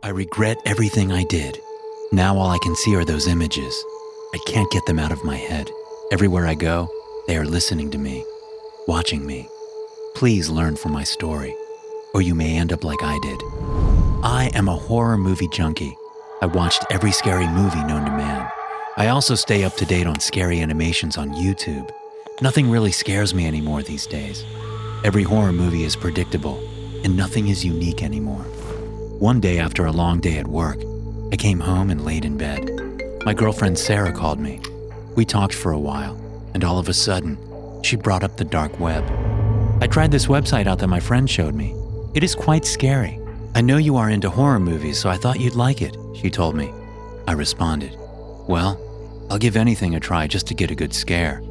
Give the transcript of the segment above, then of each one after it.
I regret everything I did. Now all I can see are those images. I can't get them out of my head. Everywhere I go, they are listening to me, watching me. Please learn from my story, or you may end up like I did. I am a horror movie junkie. I watched every scary movie known to man. I also stay up to date on scary animations on YouTube. Nothing really scares me anymore these days. Every horror movie is predictable, and nothing is unique anymore. One day after a long day at work, I came home and laid in bed. My girlfriend Sarah called me. We talked for a while, and all of a sudden, she brought up the dark web. I tried this website out that my friend showed me. It is quite scary. I know you are into horror movies, so I thought you'd like it, she told me. I responded, well, I'll give anything a try just to get a good scare.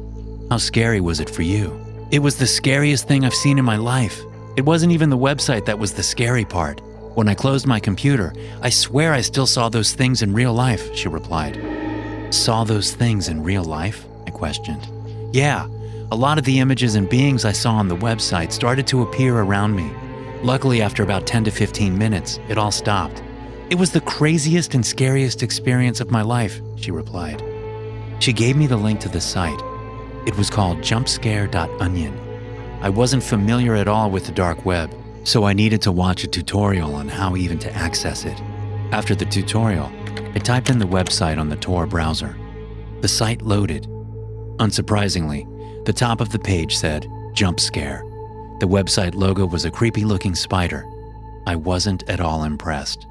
How scary was it for you? It was the scariest thing I've seen in my life. It wasn't even the website that was the scary part. When I closed my computer, I swear I still saw those things in real life, she replied. Saw those things in real life? I questioned. Yeah, a lot of the images and beings I saw on the website started to appear around me. Luckily, after about 10 to 15 minutes, it all stopped. It was the craziest and scariest experience of my life, she replied. She gave me the link to the site. It was called jumpscare.onion. I wasn't familiar at all with the dark web, so I needed to watch a tutorial on how even to access it. After the tutorial, I typed in the website on the Tor browser. The site loaded. Unsurprisingly, the top of the page said, Jump Scare. The website logo was a creepy-looking spider. I wasn't at all impressed.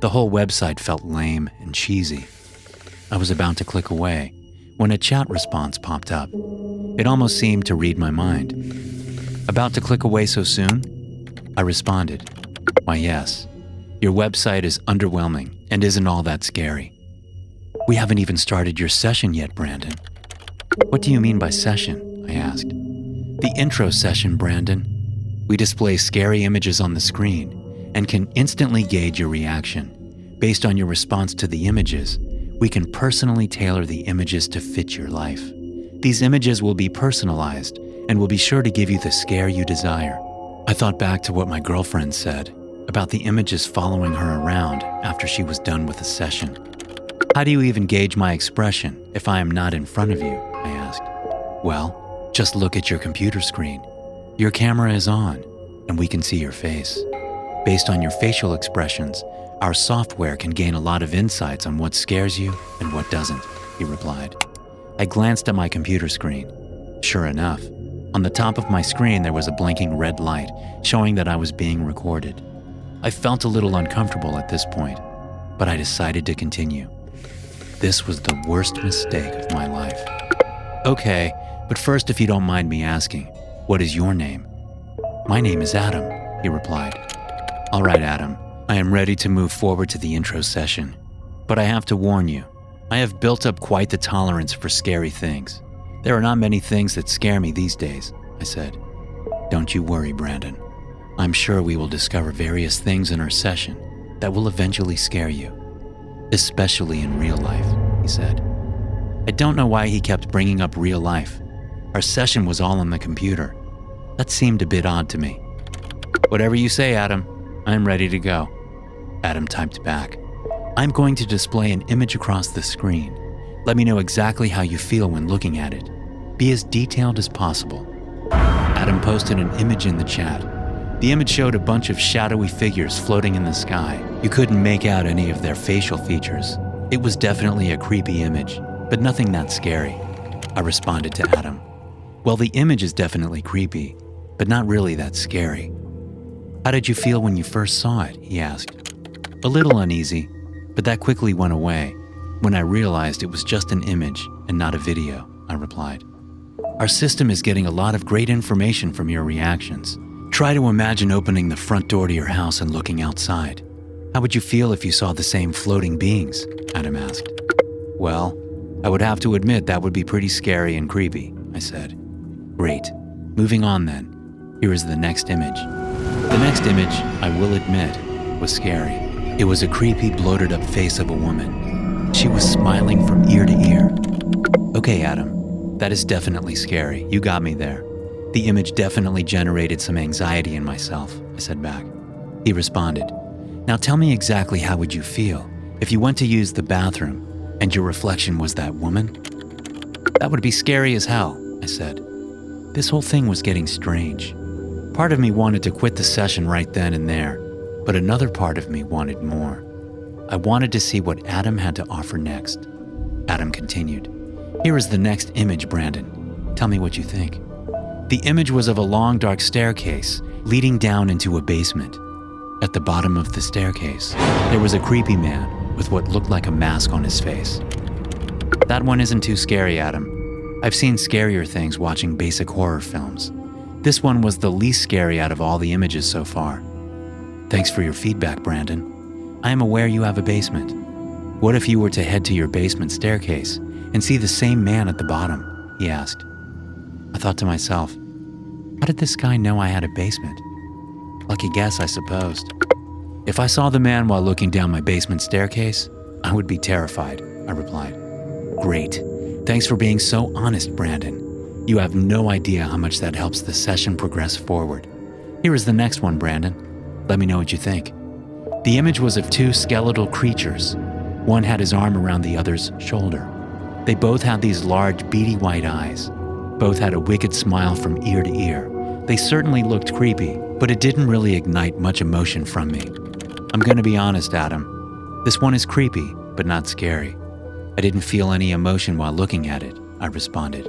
The whole website felt lame and cheesy. I was about to click away when a chat response popped up. It almost seemed to read my mind. About to click away so soon? I responded, why yes, your website is underwhelming and isn't all that scary. We haven't even started your session yet, Brandon. What do you mean by session? I asked. The intro session, Brandon. We display scary images on the screen and can instantly gauge your reaction. Based on your response to the images, we can personally tailor the images to fit your life. These images will be personalized and will be sure to give you the scare you desire. I thought back to what my girlfriend said about the images following her around after she was done with the session. How do you even gauge my expression if I am not in front of you? I asked. Well, just look at your computer screen. Your camera is on, and we can see your face. Based on your facial expressions, our software can gain a lot of insights on what scares you and what doesn't, he replied. I glanced at my computer screen. Sure enough, on the top of my screen there was a blinking red light showing that I was being recorded. I felt a little uncomfortable at this point, but I decided to continue. This was the worst mistake of my life. Okay, but first, if you don't mind me asking, what is your name? My name is Adam, he replied. All right, Adam, I am ready to move forward to the intro session, but I have to warn you, I have built up quite the tolerance for scary things. There are not many things that scare me these days, I said. Don't you worry, Brandon. I'm sure we will discover various things in our session that will eventually scare you, especially in real life, he said. I don't know why he kept bringing up real life. Our session was all on the computer. That seemed a bit odd to me. Whatever you say, Adam, I'm ready to go. Adam typed back. I'm going to display an image across the screen. Let me know exactly how you feel when looking at it. Be as detailed as possible. Adam posted an image in the chat. The image showed a bunch of shadowy figures floating in the sky. You couldn't make out any of their facial features. It was definitely a creepy image, but nothing that scary. I responded to Adam. Well, the image is definitely creepy, but not really that scary. How did you feel when you first saw it? He asked. A little uneasy, but that quickly went away when I realized it was just an image and not a video, I replied. Our system is getting a lot of great information from your reactions. Try to imagine opening the front door to your house and looking outside. How would you feel if you saw the same floating beings? Adam asked. Well, I would have to admit that would be pretty scary and creepy, I said. Great. Moving on then. Here is the next image. The next image, I will admit, was scary. It was a creepy, bloated up face of a woman. She was smiling from ear to ear. Okay, Adam, that is definitely scary. You got me there. The image definitely generated some anxiety in myself, I said back. He responded, Now tell me exactly how would you feel if you went to use the bathroom and your reflection was that woman? That would be scary as hell, I said. This whole thing was getting strange. Part of me wanted to quit the session right then and there, but another part of me wanted more. I wanted to see what Adam had to offer next. Adam continued, "Here is the next image, Brandon. Tell me what you think." The image was of a long, dark staircase leading down into a basement. At the bottom of the staircase, there was a creepy man with what looked like a mask on his face. That one isn't too scary, Adam. I've seen scarier things watching basic horror films. This one was the least scary out of all the images so far. Thanks for your feedback, Brandon. I am aware you have a basement. What if you were to head to your basement staircase and see the same man at the bottom? He asked. I thought to myself, how did this guy know I had a basement? Lucky guess, I supposed. If I saw the man while looking down my basement staircase, I would be terrified, I replied. Great. Thanks for being so honest, Brandon. You have no idea how much that helps the session progress forward. Here is the next one, Brandon. Let me know what you think. The image was of two skeletal creatures. One had his arm around the other's shoulder. They both had these large, beady white eyes. Both had a wicked smile from ear to ear. They certainly looked creepy, but it didn't really ignite much emotion from me. I'm gonna be honest, Adam. This one is creepy, but not scary. I didn't feel any emotion while looking at it, I responded.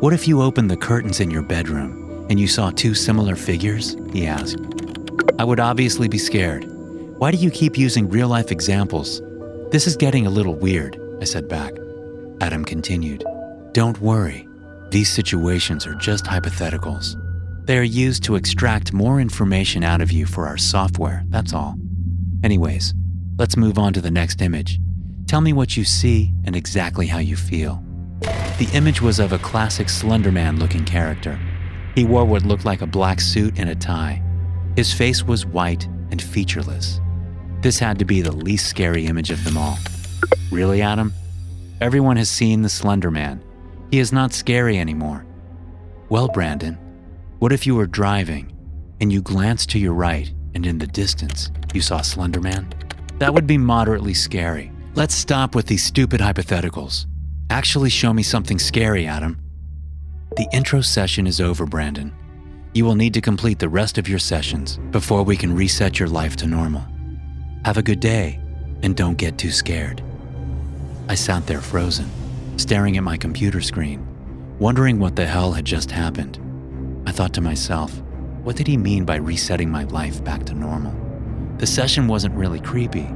What if you opened the curtains in your bedroom and you saw two similar figures? He asked. I would obviously be scared. Why do you keep using real-life examples? This is getting a little weird, I said back. Adam continued. Don't worry. These situations are just hypotheticals. They are used to extract more information out of you for our software, that's all. Anyways, let's move on to the next image. Tell me what you see and exactly how you feel. The image was of a classic Slender Man-looking character. He wore what looked like a black suit and a tie. His face was white and featureless. This had to be the least scary image of them all. Really, Adam? Everyone has seen the Slender Man. He is not scary anymore. Well, Brandon, what if you were driving and you glanced to your right and in the distance you saw Slender Man? That would be moderately scary. Let's stop with these stupid hypotheticals. Actually show me something scary, Adam. The intro session is over, Brandon. You will need to complete the rest of your sessions before we can reset your life to normal. Have a good day, and don't get too scared. I sat there frozen, staring at my computer screen, wondering what the hell had just happened. I thought to myself, what did he mean by resetting my life back to normal? The session wasn't really creepy,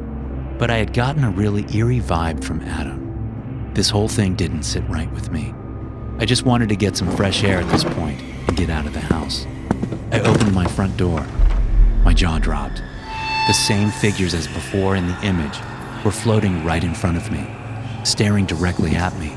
but I had gotten a really eerie vibe from Adam. This whole thing didn't sit right with me. I just wanted to get some fresh air at this point and get out of the house. I opened my front door. My jaw dropped. The same figures as before in the image were floating right in front of me, staring directly at me.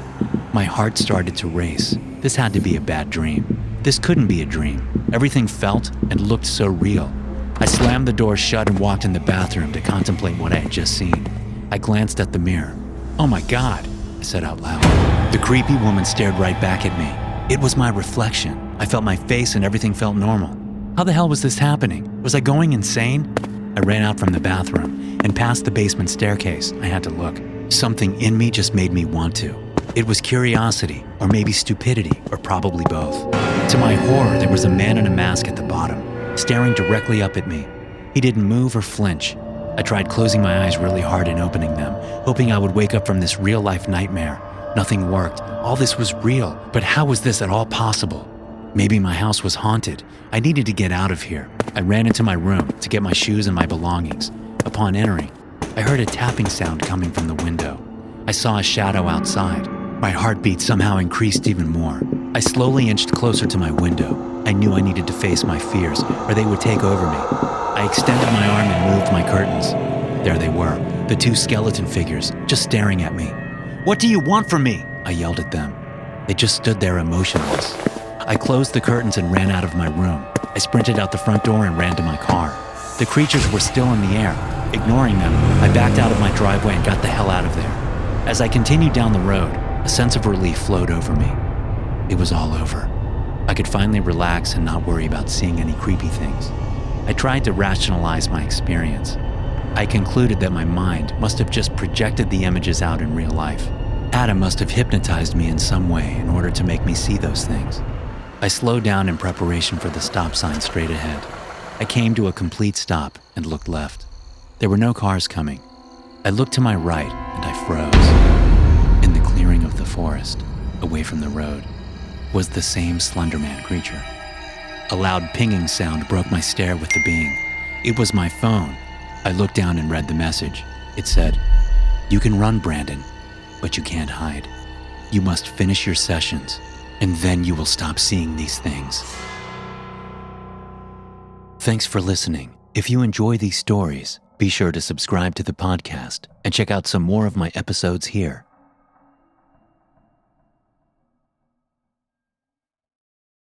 My heart started to race. This had to be a bad dream. This couldn't be a dream. Everything felt and looked so real. I slammed the door shut and walked in the bathroom to contemplate what I had just seen. I glanced at the mirror. Oh my God, I said out loud. The creepy woman stared right back at me. It was my reflection. I felt my face and everything felt normal. How the hell was this happening? Was I going insane? I ran out from the bathroom and past the basement staircase. I had to look. Something in me just made me want to. It was curiosity, or maybe stupidity, or probably both. To my horror, there was a man in a mask at the bottom, staring directly up at me. He didn't move or flinch. I tried closing my eyes really hard and opening them, hoping I would wake up from this real-life nightmare. Nothing worked. All this was real, but how was this at all possible? Maybe my house was haunted. I needed to get out of here. I ran into my room to get my shoes and my belongings. Upon entering, I heard a tapping sound coming from the window. I saw a shadow outside. My heartbeat somehow increased even more. I slowly inched closer to my window. I knew I needed to face my fears, or they would take over me. I extended my arm and moved my curtains. There they were, the two skeleton figures, just staring at me. "What do you want from me?" I yelled at them. They just stood there emotionless. I closed the curtains and ran out of my room. I sprinted out the front door and ran to my car. The creatures were still in the air. Ignoring them, I backed out of my driveway and got the hell out of there. As I continued down the road, a sense of relief flowed over me. It was all over. I could finally relax and not worry about seeing any creepy things. I tried to rationalize my experience. I concluded that my mind must have just projected the images out in real life. Adam must have hypnotized me in some way in order to make me see those things. I slowed down in preparation for the stop sign straight ahead. I came to a complete stop and looked left. There were no cars coming. I looked to my right and I froze. In the clearing of the forest, away from the road, was the same Slender Man creature. A loud pinging sound broke my stare with the being. It was my phone. I looked down and read the message. It said, "You can run, Brandon, but you can't hide. You must finish your sessions, and then you will stop seeing these things." Thanks for listening. If you enjoy these stories, be sure to subscribe to the podcast and check out some more of my episodes here.